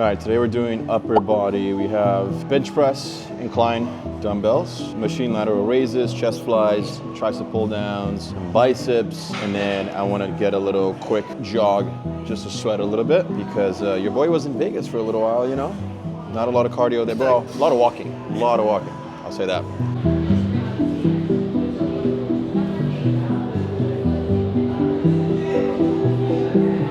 All right, today we're doing upper body. We have bench press, incline dumbbells, machine lateral raises, chest flies, tricep pull downs, biceps, and then I want to get a little quick jog just to sweat a little bit because your boy was in Vegas for a little while, you know? Not a lot of cardio there, bro. A lot of walking, I'll say that.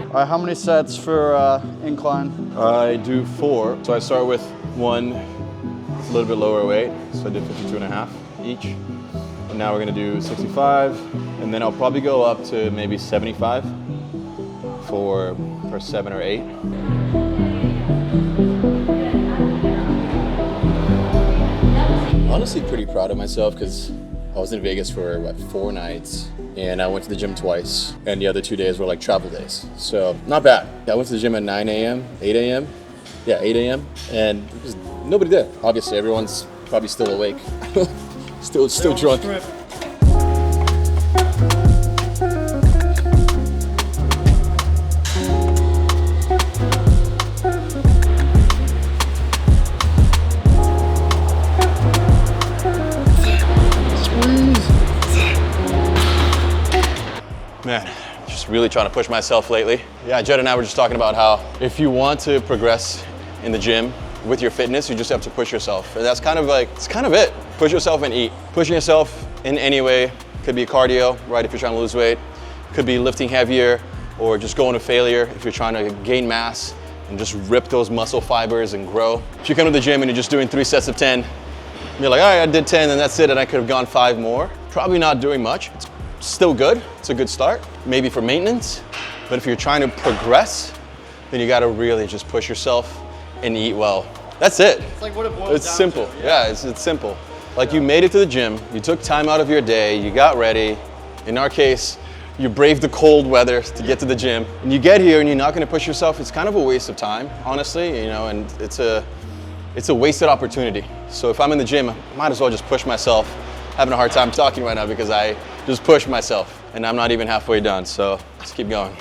All right, how many sets for incline? I do 4. So I start with one, it's a little bit lower weight. So I did 52.5 each. And now we're gonna do 65. And then I'll probably go up to maybe 75 for 7 or 8. Honestly, pretty proud of myself because I was in Vegas for 4 nights and I went to the gym twice and the other 2 days were like travel days. So not bad. I went to the gym at 9 a.m., 8 a.m. Yeah, 8 a.m. and there's nobody there. Obviously, everyone's probably still awake. still drunk. Man, just really trying to push myself lately. Yeah, Jed and I were just talking about how if you want to progress in the gym with your fitness, you just have to push yourself. And that's kind of like, it's kind of it. Push yourself and eat. Pushing yourself in any way. Could be cardio, right, if you're trying to lose weight. Could be lifting heavier or just going to failure if you're trying to gain mass and just rip those muscle fibers and grow. If you come to the gym and you're just doing 3 sets of 10, you're like, all right, I did 10 and that's it, and I could have gone 5 more. Probably not doing much. It's still good, it's a good start, maybe for maintenance, but if you're trying to progress, then you gotta really just push yourself and eat well. That's it. It's like what it boils down to. It's simple, yeah, it's simple. Like you made it to the gym, you took time out of your day, you got ready. In our case, you braved the cold weather to get to the gym. And you get here and you're not gonna push yourself, it's kind of a waste of time, honestly, you know, and it's a wasted opportunity. So if I'm in the gym, I might as well just push myself. Having a hard time talking right now because I just pushed myself and I'm not even halfway done, so let's keep going.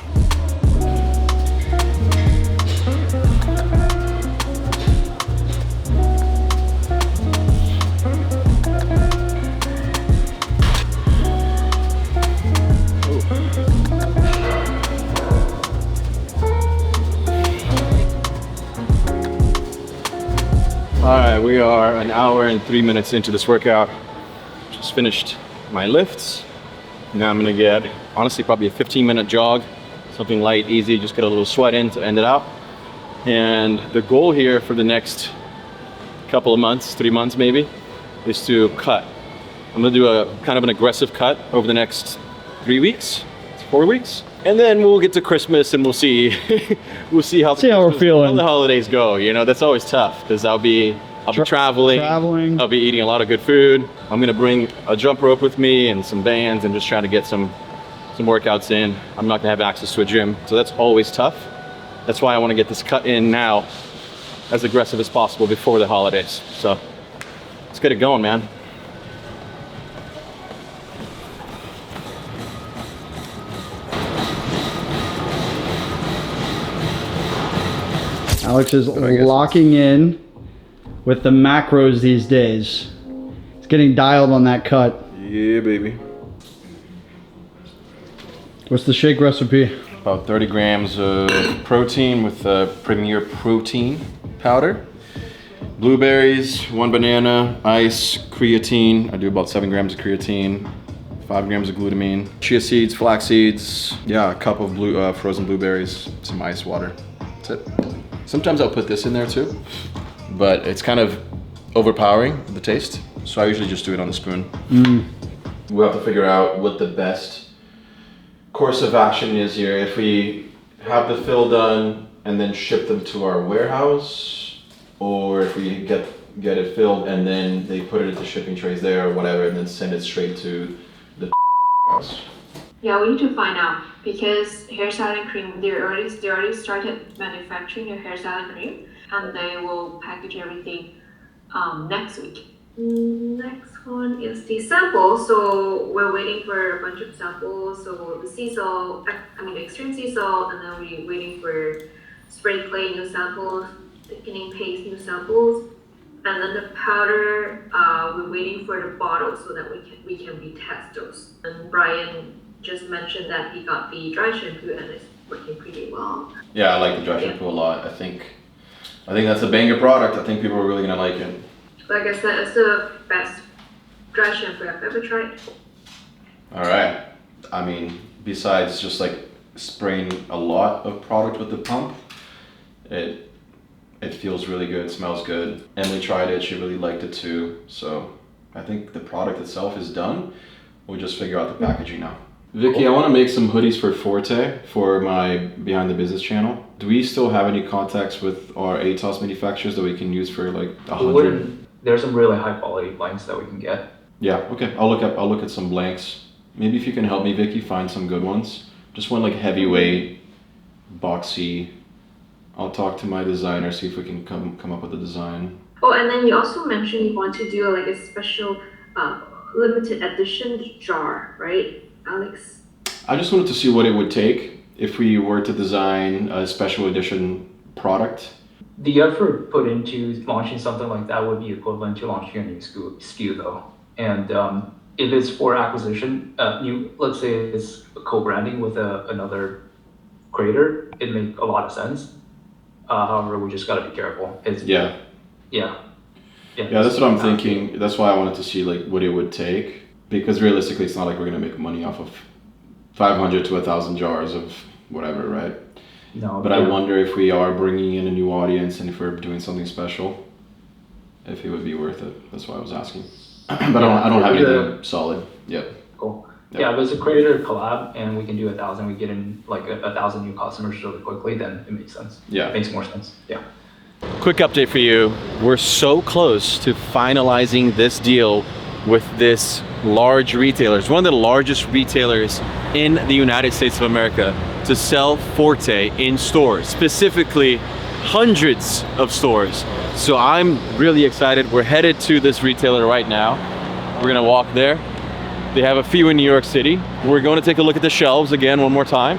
All right, we are an hour and 3 minutes into this workout. Just finished my lifts. Now I'm gonna get, honestly, probably a 15-minute jog, something light, easy, just get a little sweat in to end it out. And the goal here for the next couple of months, 3 months maybe, is to cut. I'm gonna do a kind of an aggressive cut over the next 3 weeks, 4 weeks. And then we'll get to Christmas and we'll see, we'll see how we're feeling. How the holidays go. You know, that's always tough because I'll be traveling. I'll be eating a lot of good food. I'm gonna bring a jump rope with me and some bands and just try to get some workouts in. I'm not gonna have access to a gym, so that's always tough. That's why I wanna get this cut in now, as aggressive as possible before the holidays. So let's get it going, man. Alex is locking in with the macros these days. It's getting dialed on that cut. Yeah, baby. What's the shake recipe? About 30 grams of protein with Premier Protein powder. Blueberries, 1 banana, ice, creatine. I do about 7 grams of creatine, 5 grams of glutamine. Chia seeds, flax seeds. Yeah, a cup of frozen blueberries, some ice water. That's it. Sometimes I'll put this in there too, but it's kind of overpowering the taste. So I usually just do it on the spoon. We'll have to figure out what the best course of action is here. If we have the fill done and then ship them to our warehouse, or if we get it filled and then they put it into shipping trays there or whatever and then send it straight to the house. Yeah, we need to find out because hair styling cream, they already started manufacturing your hair styling cream and they will package everything next week. Next one is the sample. So we're waiting for a bunch of samples. So the sea salt, the extreme sea salt, and then we're waiting for spray clay new samples. thickening paste, new samples. And then the powder, we're waiting for the bottle so that we can retest those. And Brian just mentioned that he got the dry shampoo and it's working pretty well. Yeah, I like the dry shampoo a lot. I think that's a banger product. I think people are really gonna like it. Like I said, it's the best dry shampoo I've ever tried. All right. I mean, besides just like spraying a lot of product with the pump, it feels really good, smells good. Emily tried it, she really liked it too. So I think the product itself is done. We'll just figure out the packaging now. Vicky, I want to make some hoodies for Forte for my Behind the Business channel. Do we still have any contacts with our ATOS manufacturers that we can use for like 100? There's some really high quality blanks that we can get. Yeah, okay. I'll look at some blanks. Maybe if you can help me, Vicky, find some good ones. Just one like heavyweight, boxy. I'll talk to my designer, see if we can come up with a design. Oh, and then you also mentioned you want to do like a special limited edition jar, right, Alex? I just wanted to see what it would take if we were to design a special edition product. The effort put into launching something like that would be equivalent to launching a new SKU though. And if it's for acquisition, let's say it's co-branding with another creator, it makes a lot of sense. However, we just got to be careful. Yeah, that's what I'm thinking. That's why I wanted to see like what it would take, because realistically, it's not like we're gonna make money off of 500 to 1,000 jars of whatever, right? No. But I wonder if we are bringing in a new audience and if we're doing something special, if it would be worth it. That's why I was asking. But I don't have anything solid yet. Cool. Yep. Yeah, if it's a creator collab and we can do 1,000, we get in like 1,000 new customers really quickly, then it makes sense. Yeah. It makes more sense. Yeah. Quick update for you. We're so close to finalizing this deal with this large retailer. It's one of the largest retailers in the United States of America to sell Forte in stores, specifically hundreds of stores. So I'm really excited. We're headed to this retailer right now. We're gonna walk there. They have a few in New York City. We're going to take a look at the shelves again one more time.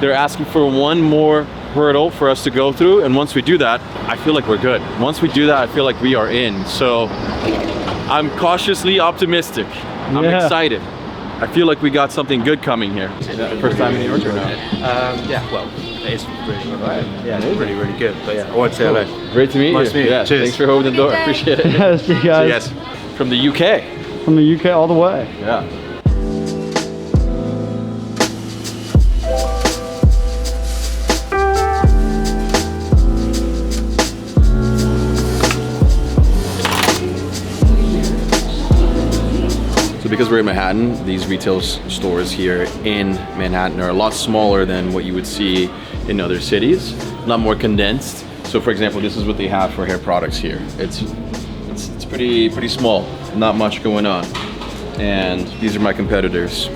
They're asking for one more hurdle for us to go through, and once we do that, I feel like we're good. Once we do that, I feel like we are in. So I'm cautiously optimistic. I'm excited. I feel like we got something good coming here. First time in New York or no? Yeah, well, it's really good. Right. Yeah, it's really good. But yeah, I want to say hello. Great to meet you. Nice to meet you. Yeah, Cheers. thanks for holding the door. Appreciate it. Yes, you guys. So yes, from the UK. From the UK all the way. Yeah. So because we're in Manhattan, these retail stores here in Manhattan are a lot smaller than what you would see in other cities, a lot more condensed. So for example, this is what they have for hair products here. It's pretty small, not much going on. And these are my competitors: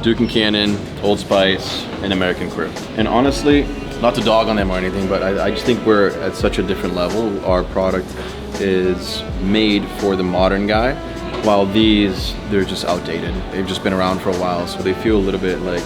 Duke & Cannon, Old Spice, and American Crew. And honestly, not to dog on them or anything, but I just think we're at such a different level. Our product is made for the modern guy, while these, they're just outdated. They've just been around for a while, so they feel a little bit like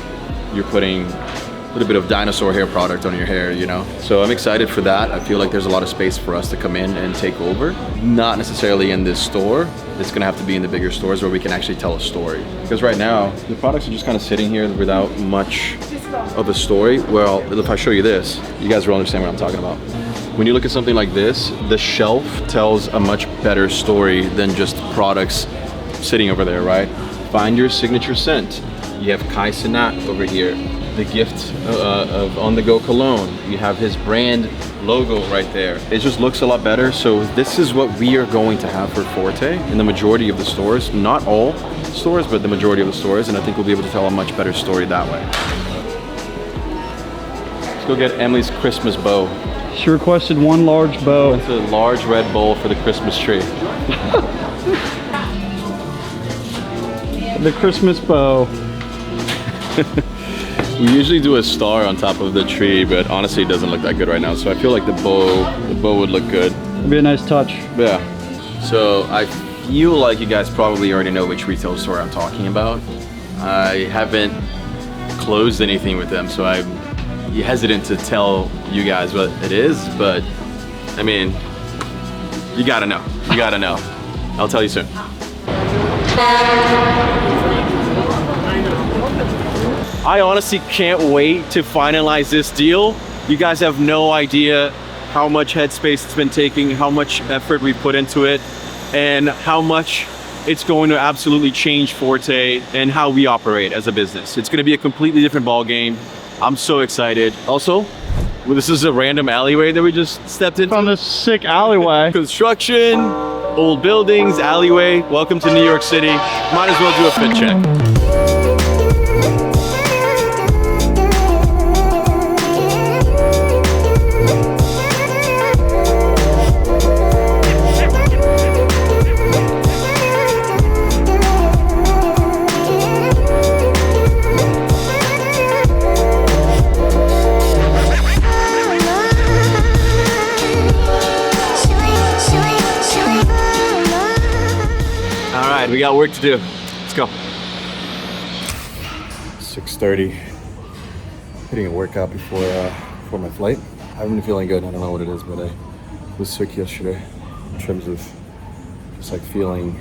you're putting a little bit of dinosaur hair product on your hair, you know? So I'm excited for that. I feel like there's a lot of space for us to come in and take over. Not necessarily in this store. It's gonna have to be in the bigger stores where we can actually tell a story. Because right now, the products are just kind of sitting here without much of a story. Well, if I show you this, you guys will understand what I'm talking about. When you look at something like this, the shelf tells a much better story than just products sitting over there, right? Find your signature scent. You have Kai Cenat over here, the gift of On The Go cologne. You have his brand logo right there. It just looks a lot better. So this is what we are going to have for Forte in the majority of the stores. Not all stores, but the majority of the stores. And I think we'll be able to tell a much better story that way. Let's go get Emily's Christmas bow. She requested one large bow. It's a large red bowl for the Christmas tree. The Christmas bow. We usually do a star on top of the tree, but honestly it doesn't look that good right now. So I feel like the bow would look good. It'd be a nice touch. Yeah. So I feel like you guys probably already know which retail store I'm talking about. I haven't closed anything with them, so I'm hesitant to tell you guys what it is, but I mean, you gotta know. You gotta know. I'll tell you soon. I honestly can't wait to finalize this deal. You guys have no idea how much headspace it's been taking, how much effort we've put into it, and how much it's going to absolutely change Forte and how we operate as a business. It's going to be a completely different ball game. I'm so excited. Also, well, this is a random alleyway that we just stepped into. On this sick alleyway. Construction, old buildings, alleyway. Welcome to New York City. Might as well do a fit check. We got work to do. Let's go. 6:30. Hitting a workout before my flight. I haven't been feeling good. I don't know what it is, but I was sick yesterday in terms of just like feeling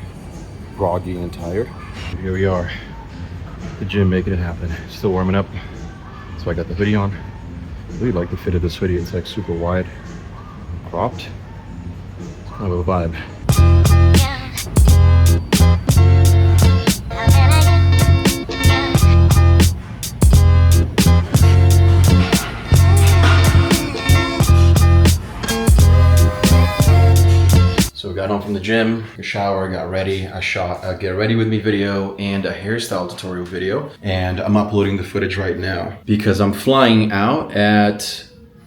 groggy and tired. Here we are, the gym making it happen. Still warming up. So I got the hoodie on. I really like the fit of this hoodie. It's like super wide, cropped. It's kind of a vibe. Got home from the gym, a shower, got ready. I shot a get ready with me video and a hairstyle tutorial video, and I'm uploading the footage right now because I'm flying out at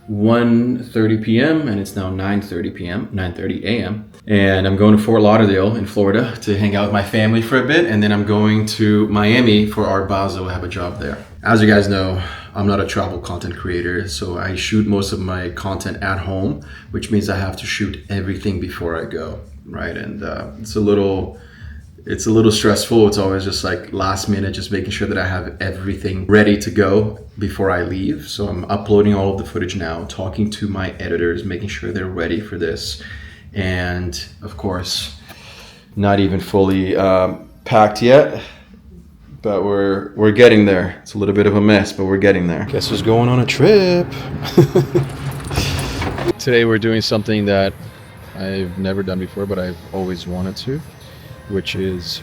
1:30 p.m. and it's now 9:30 a.m. and I'm going to Fort Lauderdale in Florida to hang out with my family for a bit, and then I'm going to Miami for Art Basel. I have a job there. As you guys know, I'm not a travel content creator, so I shoot most of my content at home, which means I have to shoot everything before I go, right? And it's a little stressful. It's always just like last minute, just making sure that I have everything ready to go before I leave. So I'm uploading all of the footage now, talking to my editors, making sure they're ready for this. And of course, not even fully packed yet. But we're getting there. It's a little bit of a mess, but we're getting there. Guess who's going on a trip? Today we're doing something that I've never done before, but I've always wanted to, which is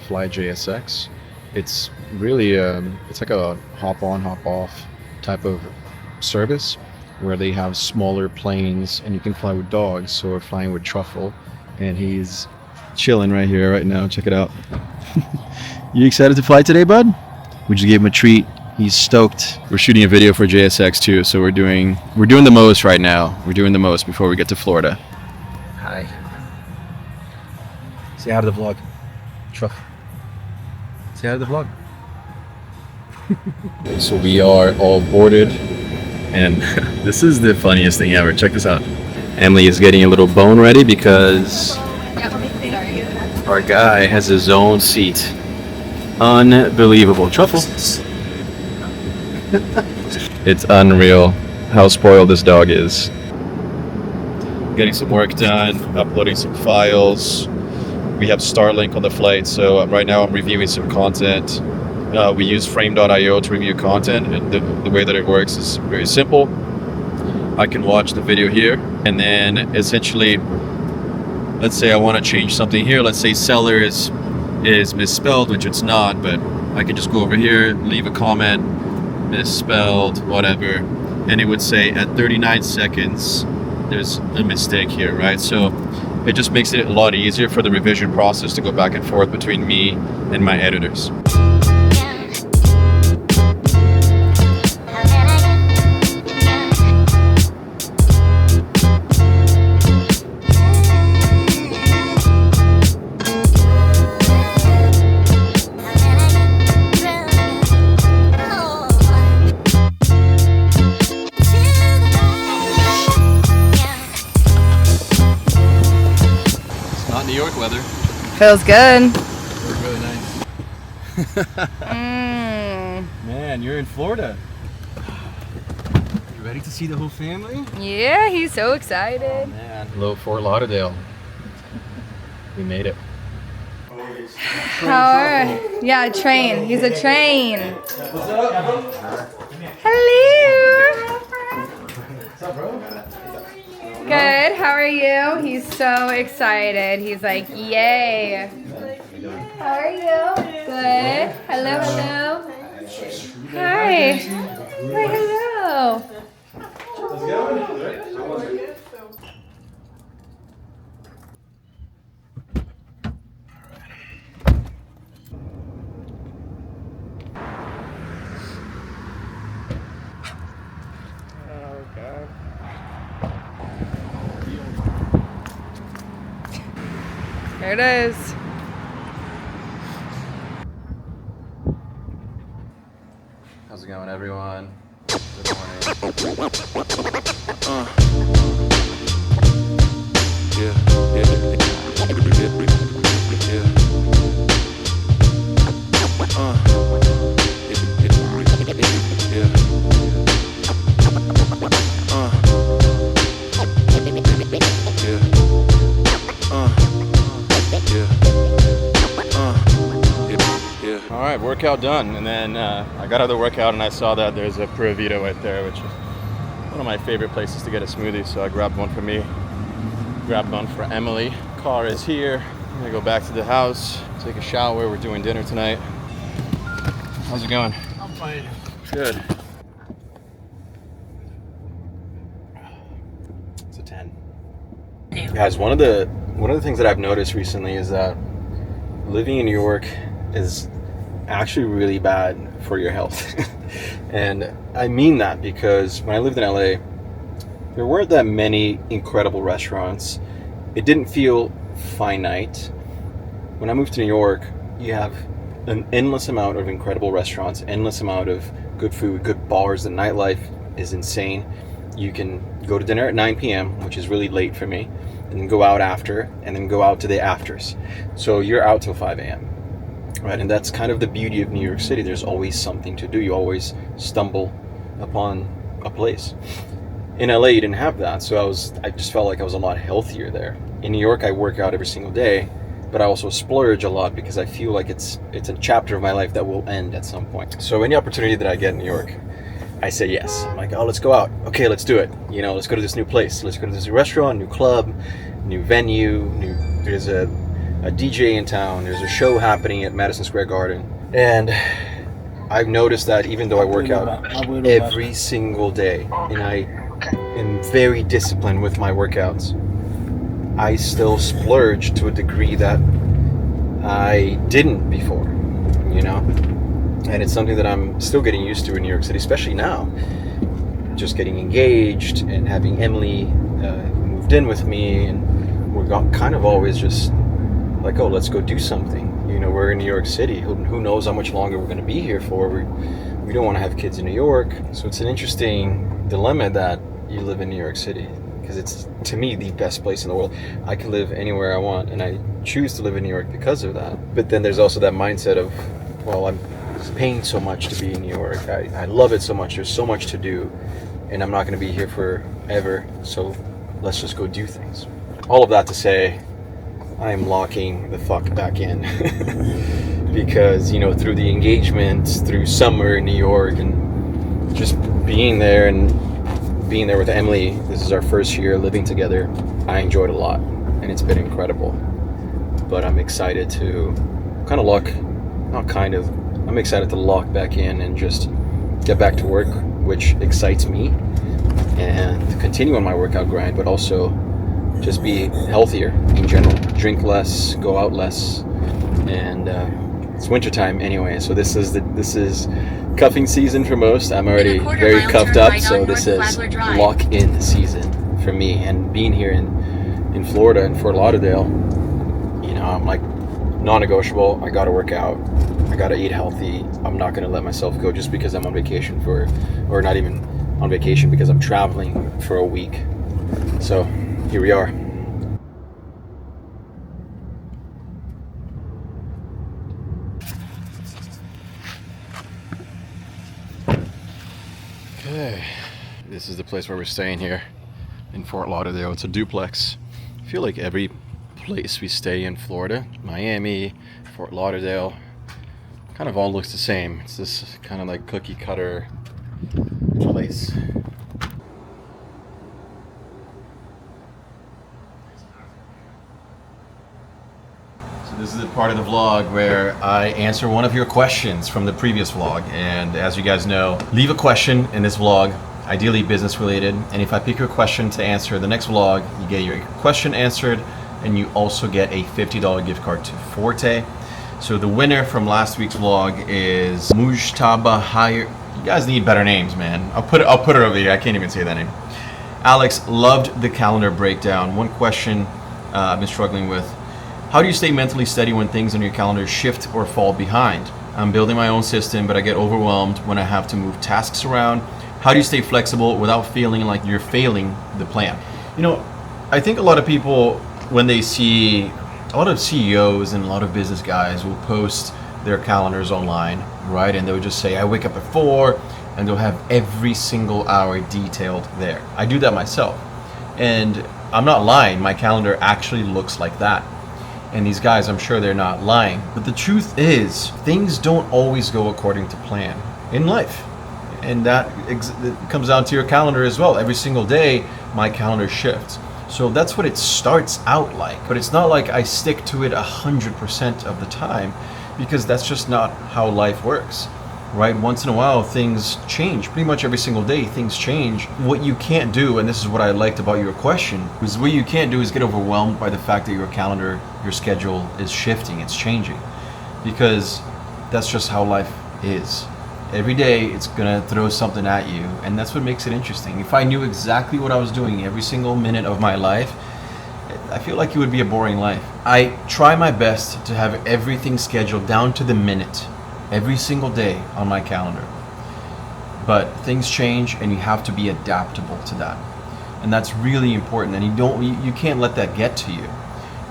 fly JSX. It's really it's like a hop on, hop off type of service where they have smaller planes and you can fly with dogs. So we're flying with Truffle, and he's chilling right here right now. Check it out. You excited to fly today, bud? We just gave him a treat. He's stoked. We're shooting a video for JSX too, so we're doing the most right now. We're doing the most before we get to Florida. Hi. Say hi to the vlog. Truff. Say hi to the vlog. So we are all boarded, and this is the funniest thing ever. Check this out. Emily is getting a little bone ready because our guy has his own seat. Unbelievable. Truffle. It's unreal how spoiled this dog is. Getting some work done, uploading some files. We have Starlink on the flight, so right now I'm reviewing some content. We use frame.io to review content, and the way that it works is very simple. I can watch the video here, and then essentially, let's say I want to change something here. Let's say seller is misspelled, which it's not, but I can just go over here, leave a comment, misspelled, whatever, and it would say at 39 seconds there's a mistake here, right? So it just makes it a lot easier for the revision process to go back and forth between me and my editors. Weather. Feels good. Really nice. Man, you're in Florida. Ready to see the whole family? Yeah, he's so excited. Man, hello Fort Lauderdale. We made it. Yeah, train. He's a train. Hello. What's up, bro? Good. How are you? He's so excited. He's like, yay. How are you? Good. Hello, hello. Hi. Hi, hello. How's it going? There it is. How's it going, everyone? Good morning. All right, workout done, and then I got out of the workout and I saw that there's a Pura Vida right there, which is one of my favorite places to get a smoothie. So I grabbed one for me, grabbed one for Emily. Car is here. I'm gonna go back to the house, take a shower. We're doing dinner tonight. How's it going? I'm fine. Good. It's a 10. Guys, one of the things that I've noticed recently is that living in New York is actually really bad for your health. And I mean that because when I lived in LA, there weren't that many incredible restaurants. It didn't feel finite. When I moved to New York, you have an endless amount of incredible restaurants, endless amount of good food, good bars. The nightlife is insane. You can go to dinner at 9 p.m., which is really late for me, and then go out after, and then go out to the afters. So you're out till 5 a.m. Right, and that's kind of the beauty of New York City. There's always something to do. You always stumble upon a place. In LA, you didn't have that, so I just felt like I was a lot healthier there. In New York, I work out every single day, but I also splurge a lot because I feel like it's a chapter of my life that will end at some point. So any opportunity that I get in New York, I say yes. I'm like, oh, let's go out. Okay, let's do it. You know, let's go to this new place. Let's go to this new restaurant, new club, new venue. There's a DJ in town. There's a show happening at Madison Square Garden. And I've noticed that even though I work out every single day and I am very disciplined with my workouts, I still splurge to a degree that I didn't before, you know? And it's something that I'm still getting used to in New York City, especially now. Just getting engaged and having Emily moved in with me, and we're kind of always just like, oh, let's go do something. You know, we're in New York City. Who knows how much longer we're going to be here for? We don't want to have kids in New York. So it's an interesting dilemma that you live in New York City, because it's, to me, the best place in the world. I can live anywhere I want, and I choose to live in New York because of that. But then there's also that mindset of, well, I'm paying so much to be in New York. I love it so much. There's so much to do, and I'm not going to be here forever. So let's just go do things. All of that to say, I am locking the fuck back in because, you know, through the engagement, through summer in New York, and just being there with Emily, this is our first year living together. I enjoyed a lot, and it's been incredible. But I'm excited to I'm excited to lock back in and just get back to work, which excites me, and continue on my workout grind, but also just be healthier in general. Drink less, go out less, and it's wintertime anyway, so this is cuffing season for most. I'm already very cuffed up, so this is lock-in season for me. And being here in Florida, in Fort Lauderdale, you know, I'm like, non-negotiable. I gotta work out. I gotta eat healthy. I'm not gonna let myself go just because I'm on vacation or not even on vacation, because I'm traveling for a week. So here we are. Okay, it This is the place where we're staying here in Fort Lauderdale. It's a duplex. I feel like every place we stay in Florida, Miami, Fort Lauderdale, kind of all looks the same. It's this kind of like cookie cutter place. This is the part of the vlog where I answer one of your questions from the previous vlog. And as you guys know, leave a question in this vlog, ideally business related. And if I pick your question to answer the next vlog, you get your question answered and you also get a $50 gift card to Forte. So the winner from last week's vlog is Mujtaba Hire. You guys need better names, man. I'll put it over here. I can't even say that name. Alex loved the calendar breakdown. One question I've been struggling with. How do you stay mentally steady when things on your calendar shift or fall behind? I'm building my own system, but I get overwhelmed when I have to move tasks around. How do you stay flexible without feeling like you're failing the plan? You know, I think a lot of people, when they see a lot of CEOs and a lot of business guys will post their calendars online, right? And they'll just say, I wake up at 4, and they'll have every single hour detailed there. I do that myself. And I'm not lying, my calendar actually looks like that. And these guys, I'm sure they're not lying. But the truth is, things don't always go according to plan in life. And that it comes down to your calendar as well. Every single day, my calendar shifts. So that's what it starts out like. But it's not like I stick to it 100% of the time, because that's just not how life works. Right? Once in a while, things change. Pretty much every single day, things change. What you can't do, and this is what I liked about your question, is what you can't do is get overwhelmed by the fact that your calendar, your schedule is shifting, it's changing. Because that's just how life is. Every day, it's gonna throw something at you, and that's what makes it interesting. If I knew exactly what I was doing every single minute of my life, I feel like it would be a boring life. I try my best to have everything scheduled down to the minute, every single day on my calendar. But things change and you have to be adaptable to that. And that's really important, and you can't let that get to you.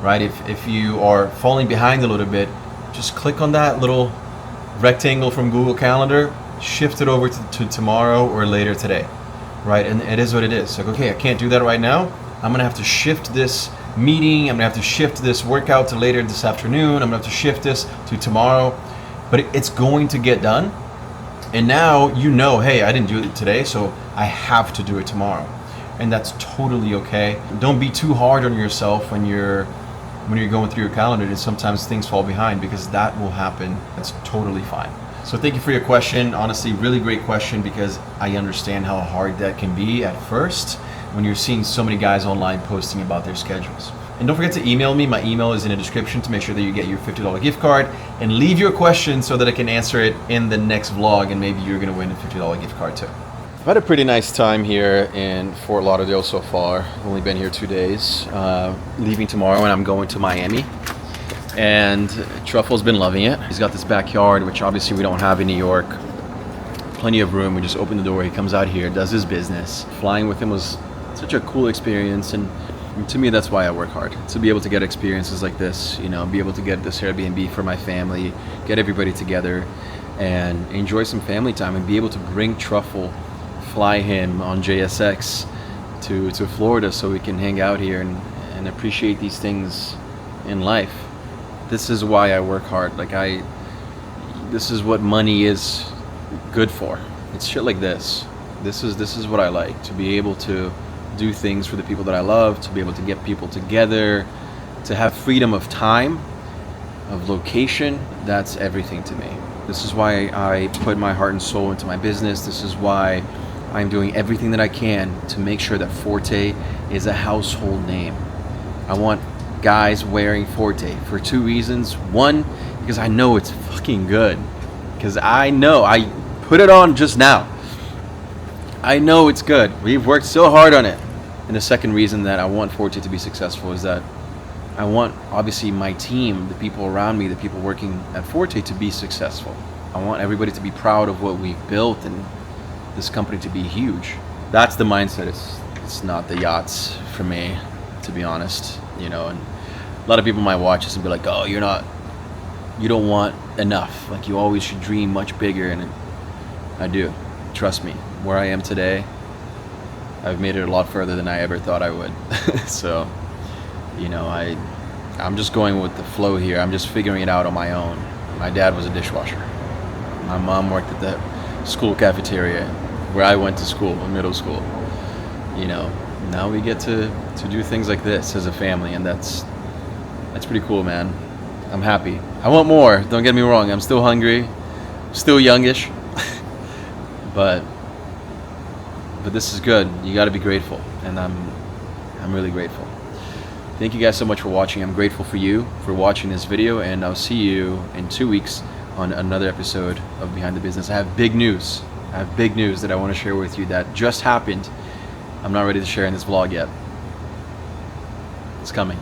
Right? If you are falling behind a little bit, just click on that little rectangle from Google Calendar, shift it over to tomorrow or later today. Right? And it is what it is. Like, okay, I can't do that right now. I'm gonna have to shift this meeting, I'm gonna have to shift this workout to later this afternoon, I'm gonna have to shift this to tomorrow. But it's going to get done. And now you know, hey, I didn't do it today, so I have to do it tomorrow. And that's totally okay. Don't be too hard on yourself when you're going through your calendar, and sometimes things fall behind, because that will happen. That's totally fine. So thank you for your question. Honestly, really great question, because I understand how hard that can be at first when you're seeing so many guys online posting about their schedules. And don't forget to email me. My email is in the description to make sure that you get your $50 gift card, and leave your question so that I can answer it in the next vlog, and maybe you're gonna win a $50 gift card too. I've had a pretty nice time here in Fort Lauderdale so far. I've only been here 2 days. Leaving tomorrow and I'm going to Miami. And Truffle's been loving it. He's got this backyard, which obviously we don't have in New York. Plenty of room. We just open the door, he comes out here, does his business. Flying with him was such a cool experience, and to me, that's why I work hard, to be able to get experiences like this, you know, be able to get this Airbnb for my family, get everybody together and enjoy some family time, and be able to bring Truffle, fly him on JSX to Florida so we can hang out here and appreciate these things in life. This is why I work hard. Like this is what money is good for. It's shit like this. This is what I like, to be able to do things for the people that I love, to be able to get people together, to have freedom of time, of location. That's everything to me. This is why I put my heart and soul into my business. This is why I'm doing everything that I can to make sure that Forte is a household name. I want guys wearing Forte for 2 reasons. One, because I know it's fucking good. Because I know, I put it on just now. I know it's good. We've worked so hard on it. And the second reason that I want Forte to be successful is that I want, obviously, my team, the people around me, the people working at Forte, to be successful. I want everybody to be proud of what we've built and this company to be huge. That's the mindset. It's not the yachts for me, to be honest. You know, and a lot of people might watch this and be like, oh, you don't want enough. Like, you always should dream much bigger. And I do. Trust me. Where I am today, I've made it a lot further than I ever thought I would. So, you know, I'm just going with the flow here. I'm just figuring it out on my own. My dad was a dishwasher. My mom worked at the school cafeteria where I went to school, in middle school. You know, now we get to do things like this as a family, and that's pretty cool, man. I'm happy. I want more, don't get me wrong. I'm still hungry, still youngish, but this is good. You got to be grateful, and I'm really grateful. Thank you guys so much for watching. I'm grateful for you for watching this video, and I'll see you in 2 weeks on another episode of Behind the Business. I have big news. That I want to share with you that just happened. I'm not ready to share in this vlog yet. It's coming.